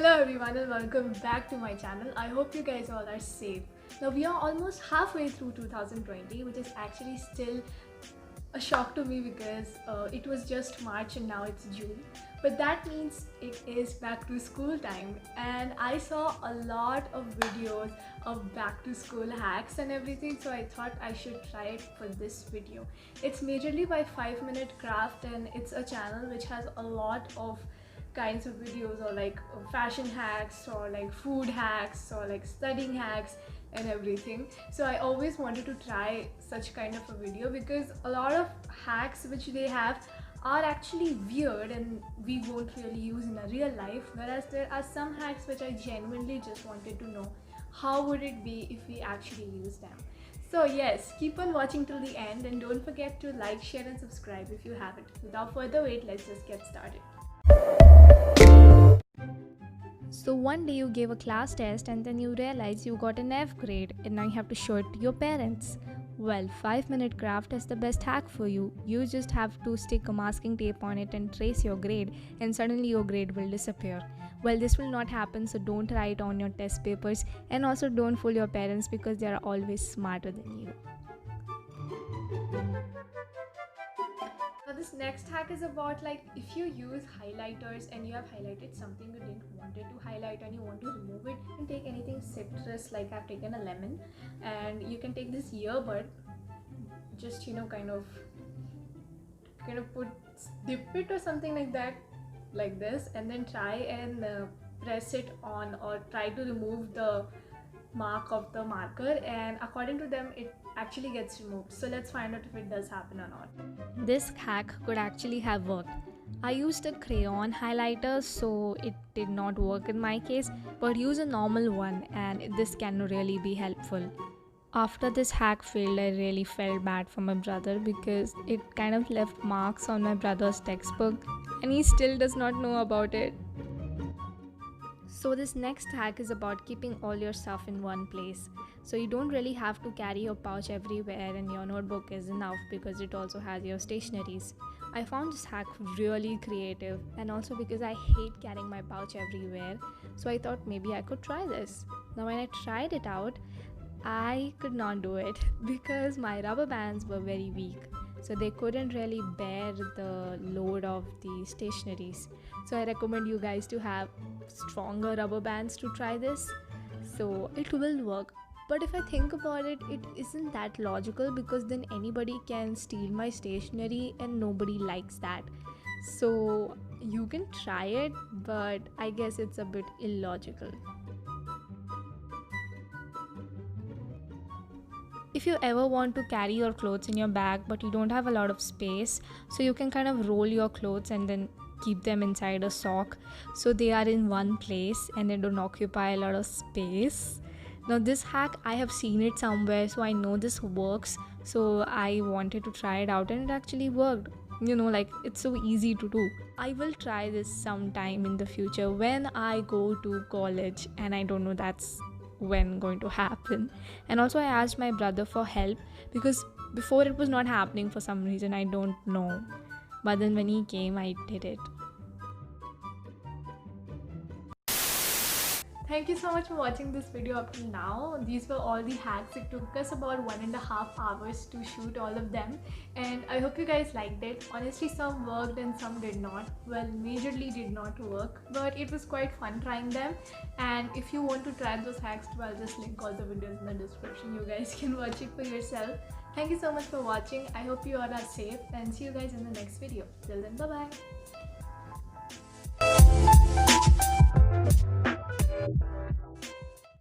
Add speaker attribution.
Speaker 1: Hello everyone and welcome back to my channel. I hope you guys all are safe. Now we are almost halfway through 2020, which is actually still a shock to me because it was just March and now it's June. But that means it is back to school time, and I saw a lot of videos of back to school hacks and everything, so I thought I should try it for this video. It's majorly by 5 Minute Craft, and it's a channel which has a lot of kinds of videos, or like fashion hacks, or like food hacks, or like studying hacks and everything. So I always wanted to try such kind of a video because a lot of hacks which they have are actually weird and we won't really use in a real life, whereas there are some hacks which I genuinely just wanted to know how would it be if we actually use them. So yes, keep on watching till the end and don't forget to like, share and subscribe if you haven't. Without further wait, let's just get started.
Speaker 2: So one day you gave a class test and then you realize you got an F grade and now you have to show it to your parents. Well, 5 Minute Craft is the best hack for you. You just have to stick a masking tape on it and trace your grade, and suddenly your grade will disappear. Well, this will not happen, so don't write on your test papers, and also don't fool your parents because they are always smarter than you.
Speaker 1: Now this next hack is about, like, if you use highlighters and you have highlighted something you didn't wanted to highlight and you want to remove it, you can take anything citrus, like I've taken a lemon, and you can take this earbud, just kind of dip it or something like that, like this, and then try and press it on, or try to remove the mark of the marker, and according to them it actually gets removed. So let's find out if it does happen or not.
Speaker 2: This hack could actually have worked. I used a crayon highlighter, so it did not work in my case, but use a normal one and this can really be helpful. After this hack failed, I really felt bad for my brother because it kind of left marks on my brother's textbook and he still does not know about it. So this next hack is about keeping all your stuff in one place. So you don't really have to carry your pouch everywhere, and your notebook is enough because it also has your stationaries. I found this hack really creative, and also because I hate carrying my pouch everywhere, so I thought maybe I could try this. Now when I tried it out, I could not do it because my rubber bands were very weak, so they couldn't really bear the load of the stationaries. So I recommend you guys to have stronger rubber bands to try this. So it will work. But if I think about it, it isn't that logical because then anybody can steal my stationery and nobody likes that. So you can try it, but I guess it's a bit illogical. If you ever want to carry your clothes in your bag but you don't have a lot of space, so you can kind of roll your clothes and then keep them inside a sock so they are in one place and they don't occupy a lot of space. Now this hack, I have seen it somewhere, so I know this works, so I wanted to try it out and it actually worked. Like, it's so easy to do. I will try this sometime in the future when I go to college, and I don't know that's when going to happen. And also I asked my brother for help because before it was not happening for some reason, I don't know, but then when he came I did it.
Speaker 1: Thank you so much for watching this video up till now. These were all the hacks. It took us about 1.5 hours to shoot all of them, and I hope you guys liked it. Honestly, some worked and some did not. Well, majorly did not work, but it was quite fun trying them. And if you want to try those hacks too, I'll just link all the videos in the description. You guys can watch it for yourself. Thank you so much for watching. I hope you all are safe, and see you guys in the next video. Till then, bye bye.